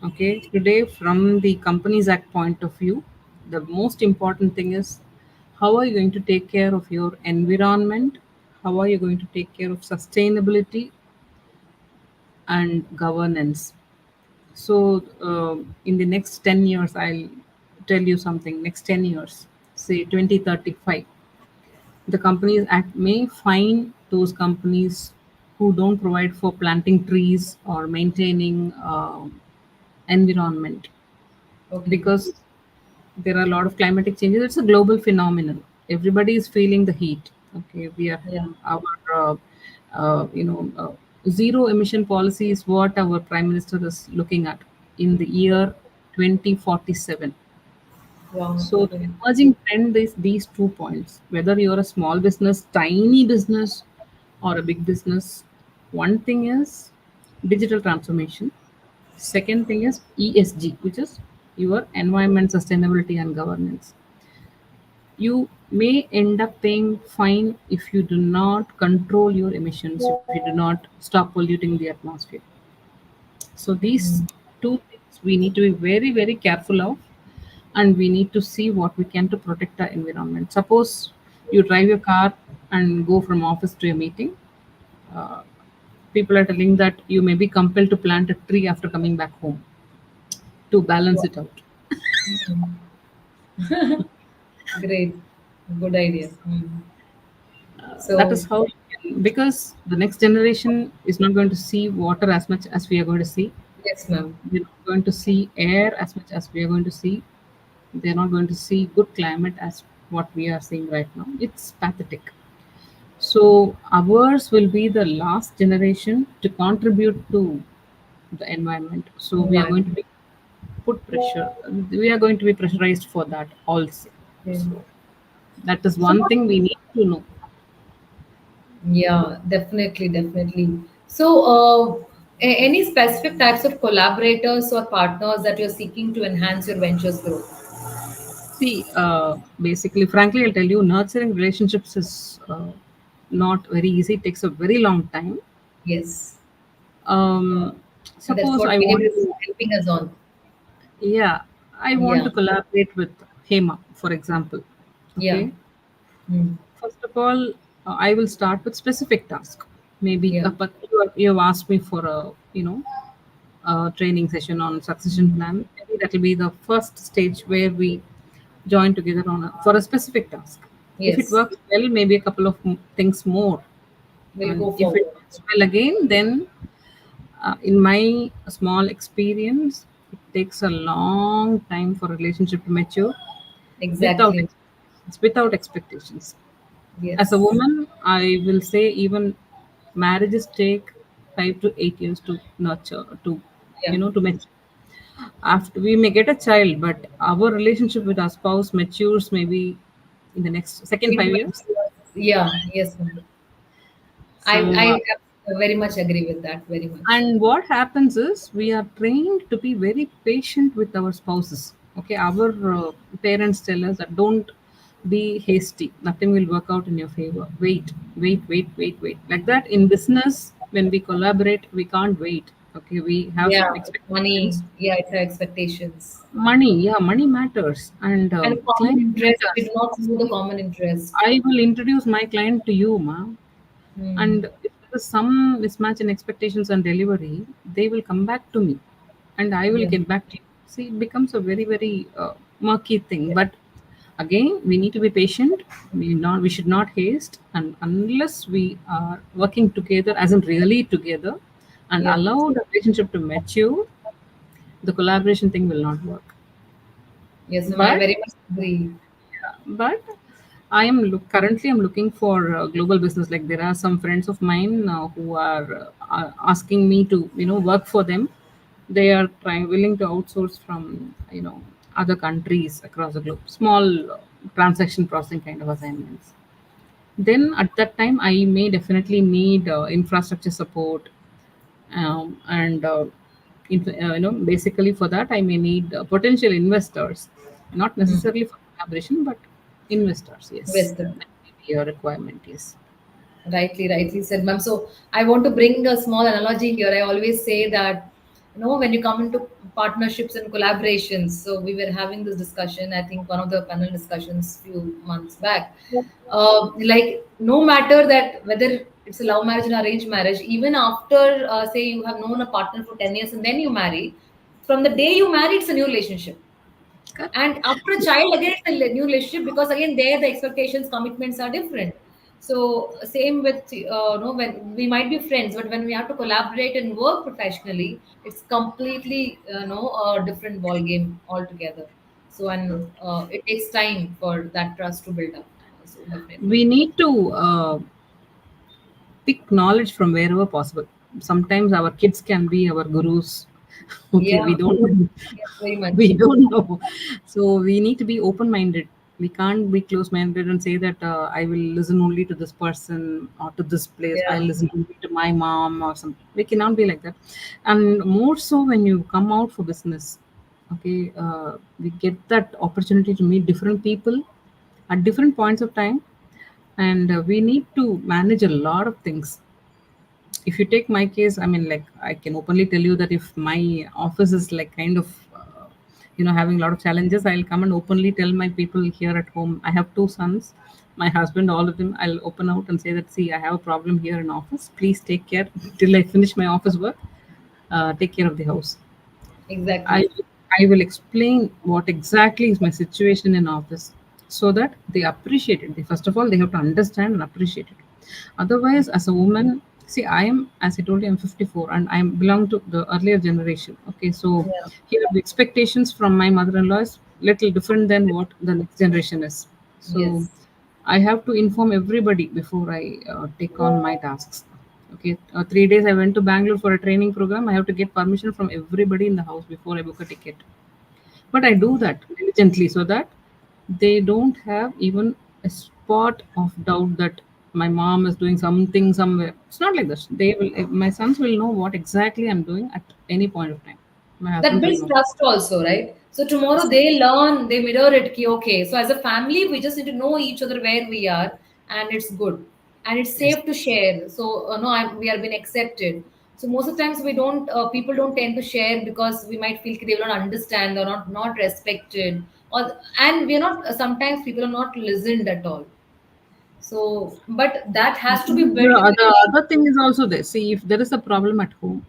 Okay, today from the companies act point of view, the most important thing is how are you going to take care of your environment, how are you going to take care of sustainability and governance. So in the next 10 years, I'll tell you something. Next 10 years, say 2035, the companies act may fine those companies who don't provide for planting trees or maintaining environment, Okay. because there are a lot of climatic changes. It's a global phenomenon. Everybody is feeling the heat. Okay, we are Yeah. our zero emission policy is what our prime minister is looking at in the year 2047. Wow. So the Okay. emerging trend is these 2 points. Whether you're a small business, tiny business, or a big business, one thing is digital transformation. Second thing is ESG, which is your environment, sustainability, and governance. You may end up paying fine if you do not control your emissions, if you do not stop polluting the atmosphere. So these Mm. two things we need to be very, very careful of, and we need to see what we can to protect our environment. Suppose you drive your car and go from office to a meeting. Uh, People are telling that you may be compelled to plant a tree after coming back home to balance Wow. it out. Mm. Great. Good idea. Mm. That is So, how you can, because the next generation is not going to see water as much as we are going to see. yes, ma'am. They're not going to see air as much as we are going to see. They're not going to see good climate as what we are seeing right now. It's pathetic. So ours will be the last generation to contribute to the environment. So we are going to Environment. be put pressure. We are going to be pressurized for that also. Okay. So that is So, one thing we need to know. yeah, definitely, definitely. So, any specific types of collaborators or partners that you're seeking to enhance your ventures growth? See, basically, frankly, I'll tell you, nurturing relationships is not very easy. It takes a very long time. Yes. Um, And that's suppose what I Vinib want is to, helping us on. yeah, I want Yeah. to collaborate with Hema, for example. Yeah. Okay. Mm. First of all, I will start with specific task. Maybe, Yeah. but you have asked me for a, training session on succession plan. Maybe that will be the first stage where we join together for a specific task. If it Yes. works well, maybe a couple of things more. We'll And go if it forward. works well again, then in my small experience, it takes a long time for a relationship to mature without Exactly. expectations. Without expectations. As a Yes. woman, I will say even marriages take 5 to 8 years to nurture, Yeah. to mature. After we may get a child, but our relationship with our spouse matures maybe in the next second 5 years. 20 years. Yeah. Yes, ma'am. So, I very much agree with that. Very much. and what happens is we are trained to be very patient with our spouses. Okay, our parents tell us that don't be hasty. Nothing will work out in your favor. Wait, wait, wait, wait, wait. Like that in business, when we collaborate, we can't wait. Okay, we have Yeah. some Money. expectations. Yeah. It's our expectations. Money, yeah, money matters, and And common client interest. We matters. do not know the See, common interest. I will introduce my client to you, ma. Hmm. And if there is some mismatch in expectations and delivery, they will come back to me and I will Yeah. get back to you. See, it becomes a very, very murky thing. But again, we need to be patient. We should not haste. And unless we are working together, as in really together, and Yeah. allow the relationship to mature, the collaboration thing will not work. Yes, ma'am. I But very much agree. but currently I'm looking for global business. Like there are some friends of mine who are asking me to work for them. They are trying willing to outsource from other countries across the globe, small transaction processing kind of assignments. Then at that time I may definitely need infrastructure support, and basically for that I may need potential investors, not Hmm. necessarily for collaboration but investors. Yes, Western. that may be a requirement. Yes. Rightly said, ma'am. So I want to bring a small analogy here. I always say that, when you come into partnerships and collaborations, so we were having this discussion, I think one of the panel discussions few months back. Like no matter that whether it's a love marriage or arranged marriage, even after say you have known a partner for 10 years and then you marry, from the day you marry, it's a new relationship. Correct. And after a child, again, it's a new relationship because again, there the expectations, commitments are different. So same with no, when we might be friends, but when we have to collaborate and work professionally, it's completely a different ball game altogether. So and it takes time for that trust to build up. So definitely, We need to pick knowledge from wherever possible. Sometimes our kids can be our gurus. Okay, we yeah, don't yes, very much, we don't know. So we need to be open minded. We can't be close minded and say that I will listen only to this person or to this place. I'll yeah, listen only to my mom or something. We cannot be like that. And more so when you come out for business. Okay, we get that opportunity to meet different people at different points of time, and we need to manage a lot of things. If you take my case, I mean, like, I can openly tell you that if my office is like kind of having a lot of challenges, I'll come and openly tell my people here at home. I have two sons, my husband, all of them. I'll open out and say that, see, I have a problem here in office, please take care till I finish my office work. Take care of the house. I exactly, I will explain what exactly is my situation in office so that they appreciate it. First of all, they have to understand and appreciate it. Otherwise, as a woman, see, I am, as I told you, I'm 54 and I belong to the earlier generation. Okay, so yeah, here the expectations from my mother-in-law is little different than what the next generation is. So yes, I have to inform everybody before I take on my tasks. Okay, 3 days I went to Bangalore for a training program. I have to get permission from everybody in the house before I book a ticket. But I do that diligently so that they don't have even a spot of doubt that my mom is doing something somewhere. It's not like this. They will. My sons will know what exactly I'm doing at any point of time. My That husband will builds know. trust also, right? So tomorrow they learn, they mirror it. Ki, okay, so as a family, we just need to know each other where we are, and it's good, and it's Yes. safe to share. So no, we are being accepted. So most of the times we don't, people don't tend to share because we might feel they will not understand or not respected, or and we're not. Sometimes people are not listened at all. So, but that has to be built in The relation. other thing is also this. See, if there is a problem at home,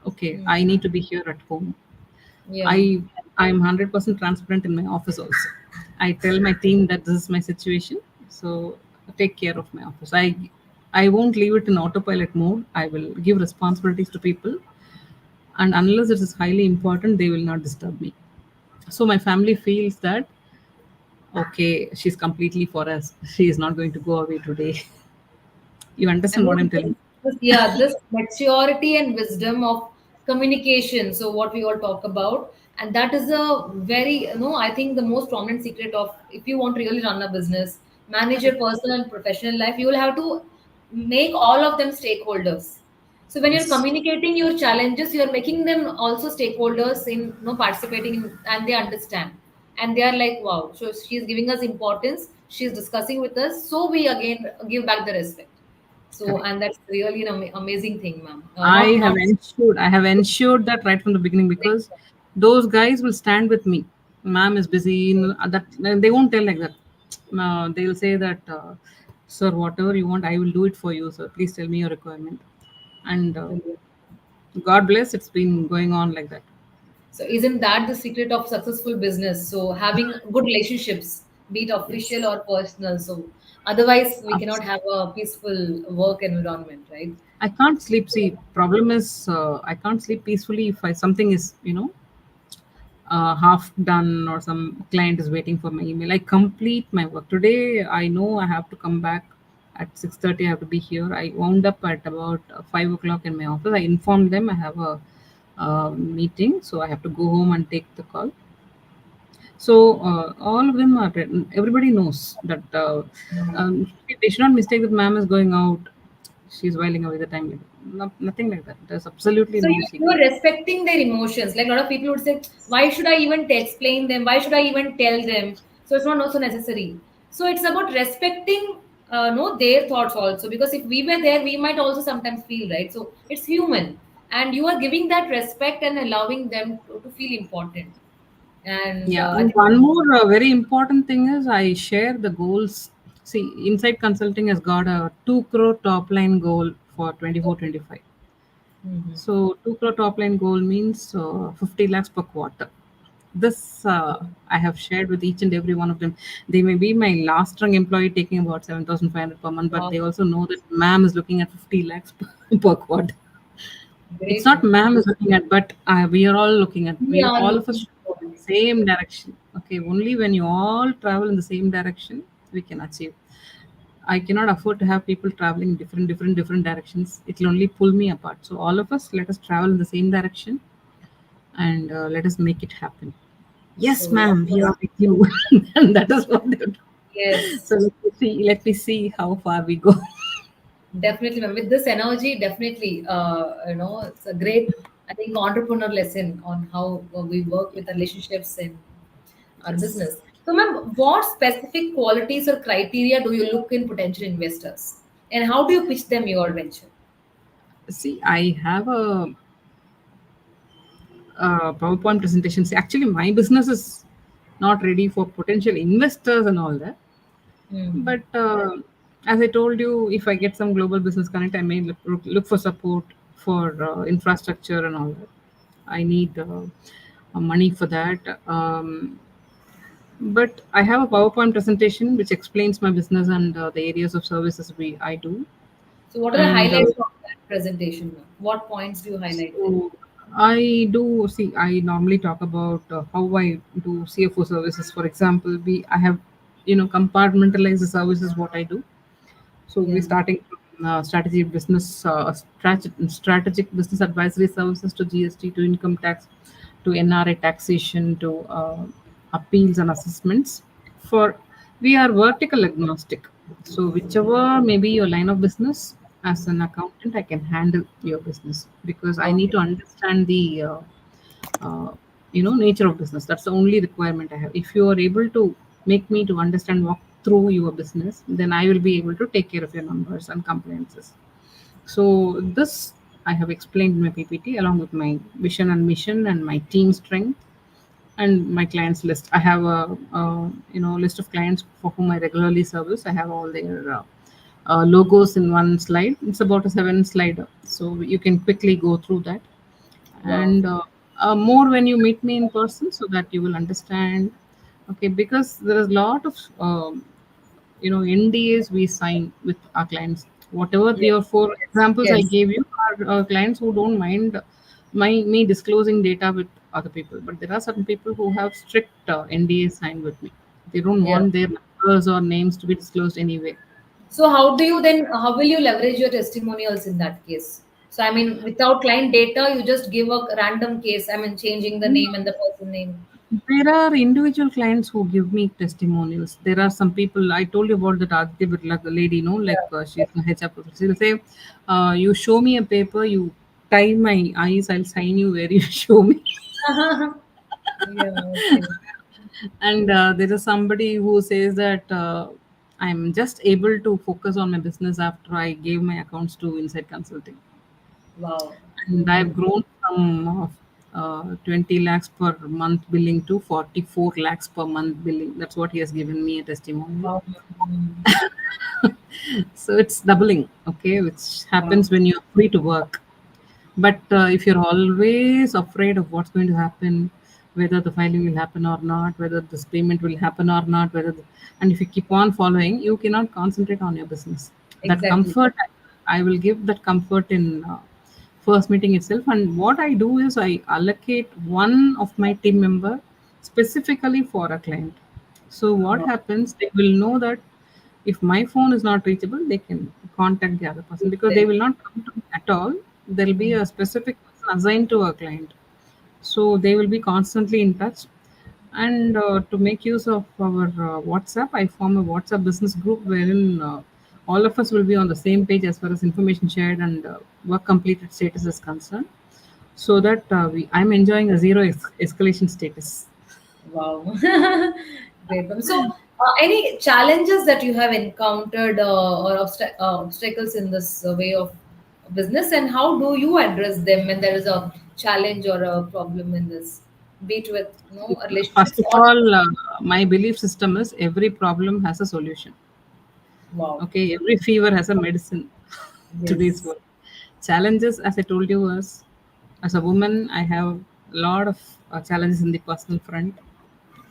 okay, Hmm. I need to be here at home. Yeah. I I'm 100% transparent in my office also. I tell my team that this is my situation, so take care of my office. I won't leave it in autopilot mode. I will give responsibilities to people, and unless it is highly important, they will not disturb me. So my family feels that okay, she's completely for us. She is not going to go away today. You And understand what I'm telling? yeah, this maturity and wisdom of communication. So what we all talk about, and that is a very, I think the most prominent secret of if you want to really run a business, manage your personal and professional life, you will have to make all of them stakeholders. So when you're Yes. communicating your challenges, you're making them also stakeholders in, participating in, and they understand. And they are like, wow, so she's giving us importance, she's discussing with us, so we again give back the respect. So, Correct. and that's really an amazing thing, ma'am. I Not have ensured I have ensured that right from the beginning because those guys will stand with me. Ma'am is busy. That they won't tell like that. They'll say that, sir, whatever you want, I will do it for you, sir. Please tell me your requirement. And brilliant. God bless, it's been going on like that. So, isn't that the secret of successful business? So, having good relationships, be it official Yes. or personal. So, otherwise, we cannot Abs- have a peaceful work environment, right? I can't sleep. See, problem is I can't sleep peacefully if I something is half done or some client is waiting for my email. I complete my work. Today I know I have to come back at 6:30. I have to be here. I wound up at about 5 o'clock in my office. I informed them I have a meeting, so I have to go home and take the call. So all of them are written. Everybody knows that they should not mistake that ma'am is going out. She's whiling away the time. No, nothing like that. There's absolutely So no you are secret. respecting their emotions. Like a lot of people would say, why should I even explain them? Why should I even tell them? So it's not also necessary. So it's about respecting, no, their thoughts also. Because if we were there, we might also sometimes feel right. So it's human, and you are giving that respect and allowing them to feel important. And Yeah, I and think one more very important thing is I share the goals. See, Inside Consulting has got a 2 crore top line goal for 24-25. mhm. So 2 crore top line goal means 50 lakhs per quarter. This I have shared with each and every one of them. They may be my last rung employee taking about 7,500 per month, but Wow, they also know that ma'am is looking at 50 lakhs per quarter. It's great, not man. ma'am is looking at, but we are all looking at. We We are all of us looking should go in for the same direction. Okay, only when you all travel in the same direction, we can achieve. I cannot afford to have people traveling different directions. It will only pull me apart. So all of us, let us travel in the same direction and let us make it happen. Yes, so. ma'am, we are with you, and that is what they do. Yes. So let me see how far we go. Definitely, ma'am. With this energy, definitely, it's a great, I think, entrepreneur lesson on how we work with our relationships in our Yes. business. So, ma'am, what specific qualities or criteria do you look in potential investors, and how do you pitch them your venture? See, I have a PowerPoint presentations. Actually, my business is not ready for potential investors and all that. Hmm. But as I told you, if I get some global business connect, I may look for support for infrastructure and all that. I need money for that. But I have a PowerPoint presentation which explains my business and the areas of services I do. So, what are the And highlights of that presentation, ma'am? What points do you highlight there? so I do see. I normally talk about how I do CFO services. For example, I have compartmentalized the services what I do. So we're Yeah. starting from strategic business advisory services to GST to income tax to NRA taxation to appeals and assessments. For We are vertical agnostic. So whichever may be your line of business, as an accountant, I can handle your business because I need Okay. to understand uh, nature of business. That's the only requirement I have. If you are able to make me to understand, walk through your business, then I will be able to take care of your numbers and compliances. So this I have explained in my PPT along with my vision and mission and my team strength and my clients list. I have a list of clients for whom I regularly service. I have all their logos in one slide. It's about a 7 slide, so you can quickly go through that. Wow. And more when you meet me in person, so that you will understand. Okay, because there is a lot of NDAs we sign with our clients. Whatever Yes. the four examples I Yes. gave you are clients who don't mind me disclosing data with other people, but there are certain people who have strict NDAs signed with me. They don't Yeah. want their numbers or names to be disclosed anyway. So how do you then, how will you leverage your testimonials in that case? So I mean, without client data, you just give a random case. I mean, changing the name and the person name. There are individual clients who give me testimonials. There are some people I told you about that Aditya Birla the lady, like she's a HR professor. She'll say, "You show me a paper, you tie my eyes, I'll sign you where you show me." Yeah. Yeah. Okay. And there is somebody who says that I'm just able to focus on my business after I gave my accounts to Inside Consulting. Wow. And Mm-hmm. I've grown from 20 lakhs per month billing to 44 lakhs per month billing. That's what he has given me a testimonial. Wow. Mhm. So it's doubling, okay, which Wow. happens when you're free to work. But if you're always afraid of what's going to happen, whether the filing will happen or not, whether this payment will happen or not, and if you keep on following, you cannot concentrate on your business. That Exactly. comfort, I will give that comfort in first meeting itself. And what I do is I allocate one of my team member specifically for a client. So what Wow. happens? They will know that if my phone is not reachable, they can contact the other person because they Then. will not come to me at all. There will be Mm. a specific person assigned to a client. So they will be constantly in touch. And to make use of our WhatsApp, I form a WhatsApp business group wherein all of us will be on the same page as far as information shared and work completed status is concerned. So that I'm enjoying a zero escalation status. Wow. Great. So, any challenges that you have encountered or obstacles in this way of business, and how do you address them when there is a challenge or a problem in this, be it with First relationships of or all, my belief system is every problem has a solution. wow. Okay, every fever has a medicine. Today's Yes. world. Challenges, as I told you, was as a woman, I have a lot of challenges in the personal front.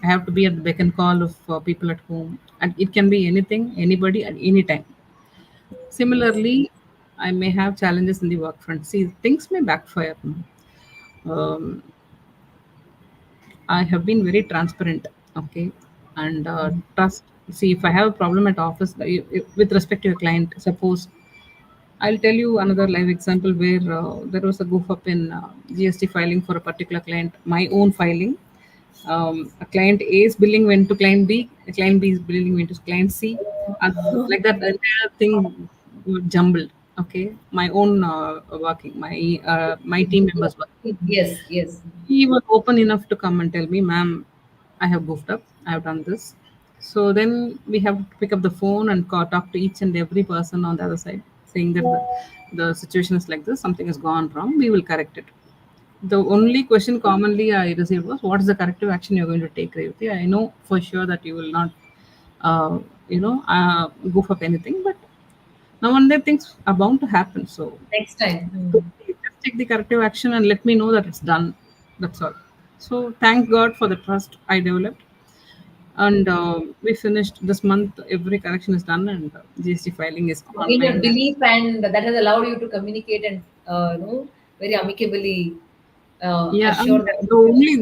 I have to be at the beck and call of people at home, and it can be anything, anybody, at any time. Yes. Similarly, I may have challenges in the work front. See, things may backfire. Um, I have been very transparent, okay, and trust. See, if I have a problem at office with respect to a client, suppose I'll tell you another live example where there was a goof up in GST filing for a particular client, my own filing. A client A's billing went to client B, a client B's billing went to client C, and like that, the entire thing got jumbled. Okay, my own working, my team members working. Yes. Yes. He was open enough to come and tell me, "Ma'am, I have goofed up. I have done this." So then we have to pick up the phone and talk to each and every person on the other side, saying that the situation is like this, something has gone wrong, we will correct it. The only question commonly I received was, "What is the corrective action you're going to take, Revathy? I know for sure that you will not, goof up anything, but now and then things are bound to happen. So Next time. just take the corrective action and let me know that it's done. That's all." So thank God for the trust I developed. And we finished this month. Every correction is done, and GST filing is In your online. belief, and that has allowed you to communicate and very amicably Yeah, assure and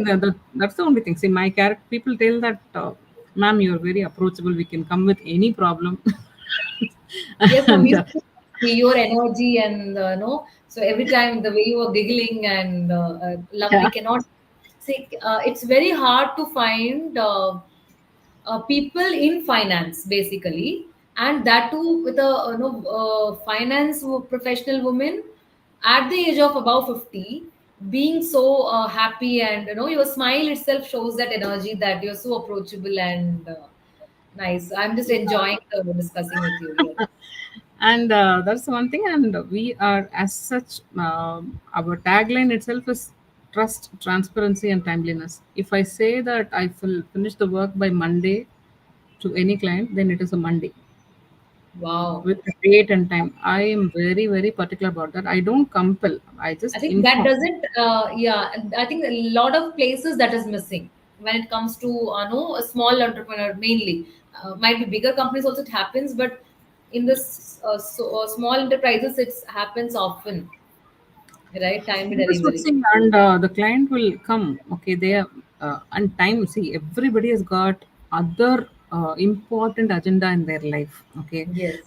them. that's the only thing. See, my character people tell that, "Ma'am, you're very approachable. We can come with any problem." Yes, from And you, your energy and no. So every time the way you are giggling and love, we yeah, cannot say. It's very hard to find people in finance, basically, and that too with a finance professional woman at the age of about 50. being so happy, and your smile itself shows that energy, that you're so approachable and nice. I'm just enjoying discussing with you here. And that's one thing. And we are, as such, our tagline itself is trust, transparency, and timeliness. If I say that I will finish the work by Monday to any client, then it is a Monday Wow. with the date and time. I am very, very particular about that. I don't compel, I I just think that inform. doesn't, yeah, and I think a lot of places that is missing when it comes to, a small entrepreneur mainly. Might be bigger companies also it happens, but in this small enterprises, it happens often, right? Timely That's what delivery. saying, and the client will come. Okay, they are and time. See, everybody has got other important agenda in their life. Okay, Yes.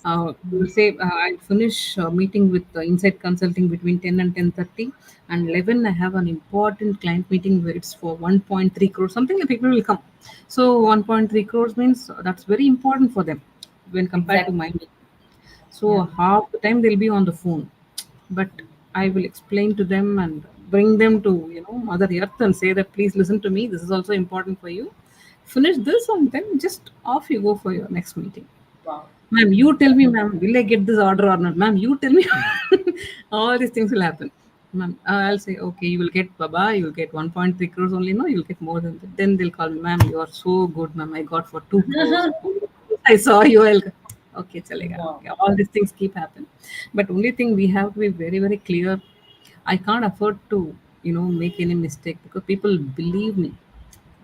we'll say I finish meeting with Insight Consulting between 10 and 10:30, and 11 I have an important client meeting where it's for 1.3 crores. Something that people will come. So 1.3 crores means that's very important for them when compared to Exactly. my. So Yeah. half the time they'll be on the phone, but I will explain to them and bring them to Mother Earth and say that please listen to me. This is also important for you. Finish this and then just off you go for your next meeting. Wow. Ma'am, you tell me, ma'am, will I get this order or not? Ma'am, you tell me. All these things will happen. Ma'am, I'll say, okay, you will get Baba, you will get 1.3 crores only. No, you'll get more than that. Then they'll call me, ma'am, you are so good, ma'am. I got for 2 crores. I saw you. Okay, chalega. Wow. Okay, all these things keep happening. But only thing we have to be very, very clear. I can't afford to, make any mistake because people believe me.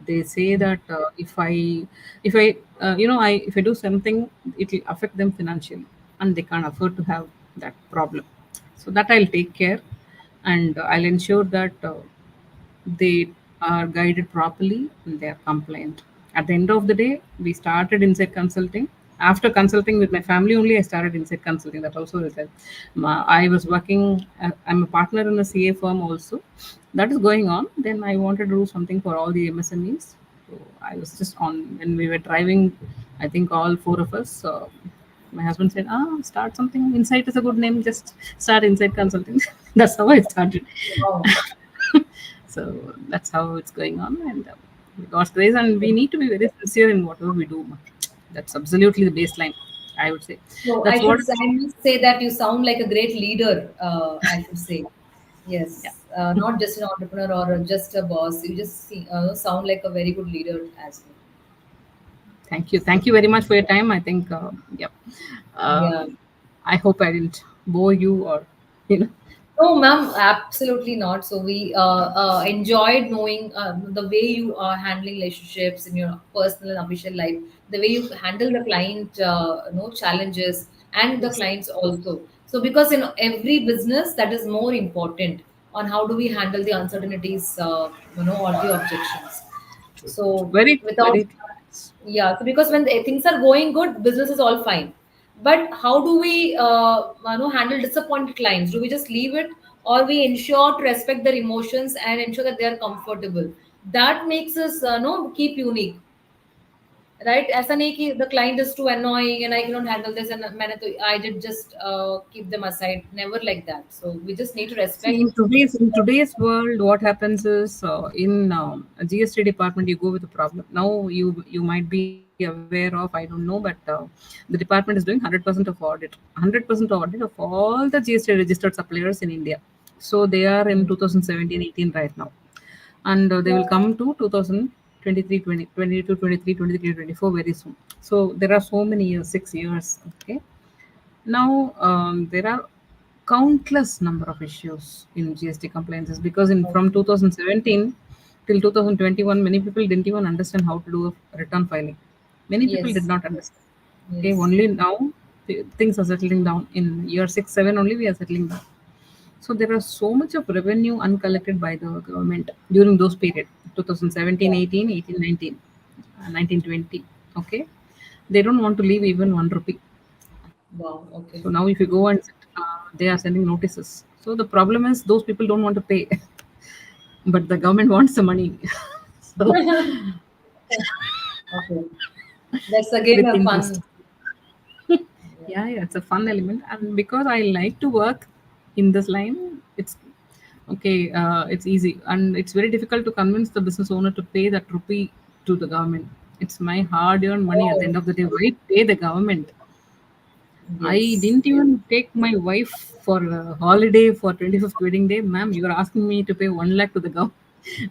They say that if I if I do something, it will affect them financially, and they can't afford to have that problem. So that I'll take care, and I'll ensure that they are guided properly and they are compliant. At the end of the day, we started Insight Consulting. After consulting with my family only, I started Insight Consulting. That also is that I was working, I'm a partner in a CA firm also. That is going on. Then I wanted to do something for all the MSMEs. So I was just on, when we were driving, I think all four of us. My husband said, start something. Insight is a good name. Just start Insight Consulting. That's how I started. Wow. So that's how it's going on, and with God's grace, and we need to be very sincere in whatever we do. That's absolutely the baseline, I would say. So That's what. I must say that you sound like a great leader. I should say, Yeah. yes, not just an entrepreneur or just a boss. You just sound like a very good leader as well. Thank you. So Thank you very much for your time. I think. Yep. yeah. I hope I didn't bore you or you know. No, ma'am, absolutely not. So we enjoyed knowing the way you are handling relationships in your personal and official life, the way you handle the client, challenges and the Yes. clients also. So because in every business, that is more important on how do we handle the uncertainties, or the objections. True. So Very true. without, Very true. yeah, so because when things are going good, business is all fine. But how do we, handle disappointed clients? Do we just leave it, or we ensure to respect their emotions and ensure that they are comfortable? That makes us, keep unique, right? ऐसा नहीं कि the client is too annoying and I cannot handle this and I did just keep them aside. Never like that. So we just need to See, respect. in today's world, what happens is in a GST department, you go with a problem. Now you might be aware of, I don't know, but the department is doing 100% of audit, 100% audit of all the GST registered suppliers in India. So they are in 2017-18 right now, and they will come to 2023, 20, 22, 23, 23, 24 very soon. So there are so many years, 6 years. Okay, now there are countless number of issues in GST compliances because in from 2017 till 2021, many people didn't even understand how to do a return filing. Many people did Yes. not understand. Okay, Yes. only now things are settling down. In year 6, 7 only we are settling down. So there are so much of revenue uncollected by the government during those period 2017, Yeah. 18, 18, 19, 19, 20. Okay, they don't want to leave even 1 rupee. Wow. So Okay. now, if you go and they are sending notices. So the problem is those people don't want to pay, but the government wants the money. So Okay. That's again with a interest, fun. yeah, it's a fun element, and because I like to work in this line, it's Okay, it's easy, and it's very difficult to convince the business owner to pay that rupee to the government. It's my hard-earned money. At the end Oh, of the day, why pay the government? I yes. didn't even take my wife for a holiday for 25th wedding day, ma'am. You are asking me to pay 1 lakh to the government.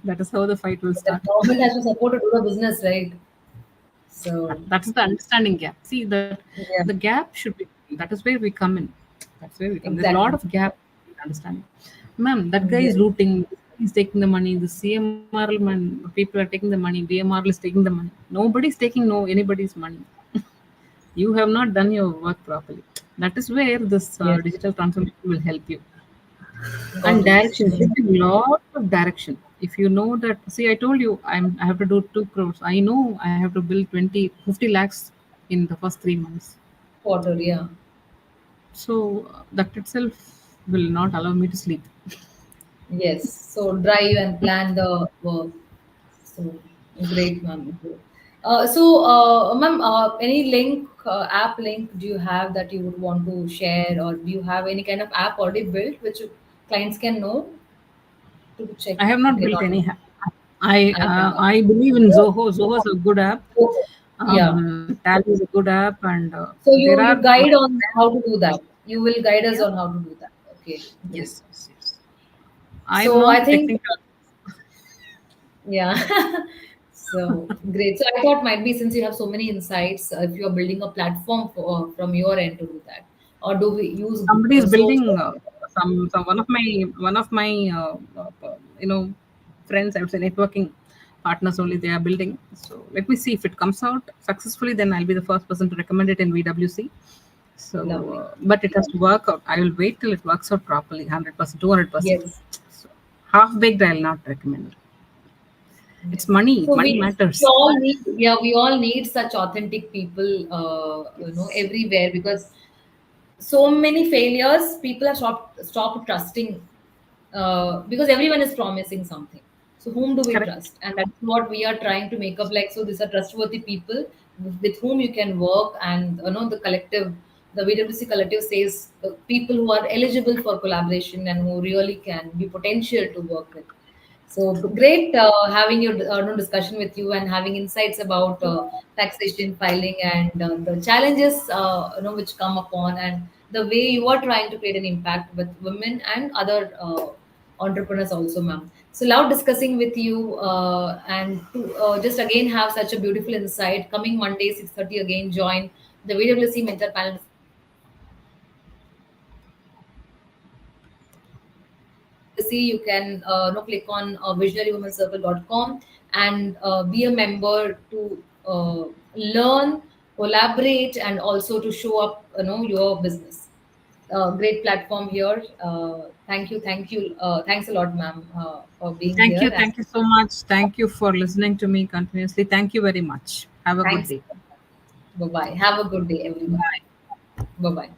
That is how the fight will The start. government has to support to do the business, right? So, That's the understanding gap. See that the yeah, gap should be, that is where we come in. That's where we come. There's a lot exactly. of gap in understanding. Ma'am, that guy is Yes, looting. He's taking the money. The CMR man, people are taking the money. DMR is taking the money. Nobody's taking no anybody's money. You have not done your work properly. That is where this yes, digital transformation will help you. And got it. direction, give a lot of direction. If you know that, see, I told you I have to do 2 crores. I know I have to build 20, 50 lakhs in the first 3 months. Quarter, yeah. So that itself will not allow me to sleep. Yes. So drive and plan the work. So great, ma'am. Ma'am, any link, app link do you have that you would want to share, or do you have any kind of app already built which clients can know to check, I have not get built on? any. I believe in Zoho. Zoho is a good app. Oh, yeah. Tally is a good app, and So there are you guide on how to do that. You will guide us yeah. on how to do that. Okay, great. Yes, yes, yes. I'm So not I a think, technical. yeah. So great. So I thought might be since you have so many insights, if you are building a platform for, from your end to do that, or do we use Somebody is Zoho? building some one of my friends, I would say networking partners only, they are building. So let me see if it comes out successfully, then I'll be the first person to recommend it in VWC. So Lovely. but it has to work out. I will wait till it works out properly, 100%, 200%. Yes. So half baked I'll not recommend. It's Yes. money, So money we matters. all need, yeah, we all need such authentic people, Yes. everywhere, because so many failures, people have stopped trusting, because everyone is promising something. So whom do we Correct. trust? And that's what we are trying to make up. Like, so these are trustworthy people with whom you can work, and the collective, the VWC collective says people who are eligible for collaboration and who really can be potential to work with. So great having your discussion with you and having insights about taxation, filing, and the challenges which come upon, and the way you are trying to create an impact with women and other entrepreneurs also, ma'am. So love discussing with you, and to just again have such a beautiful insight. Coming Monday 6:30 again, join the VWC mentor panel see. You can click on visionarywomencircle.com and be a member to learn, collaborate, and also to show up your business. Great platform here. Thank you, thanks a lot, ma'am, for being Thank here. you. And Thank you so much. Thank you for listening to me continuously. Thank you very much. Have a good thanks. day. Bye bye. Have a good day, everyone. Bye. Bye bye.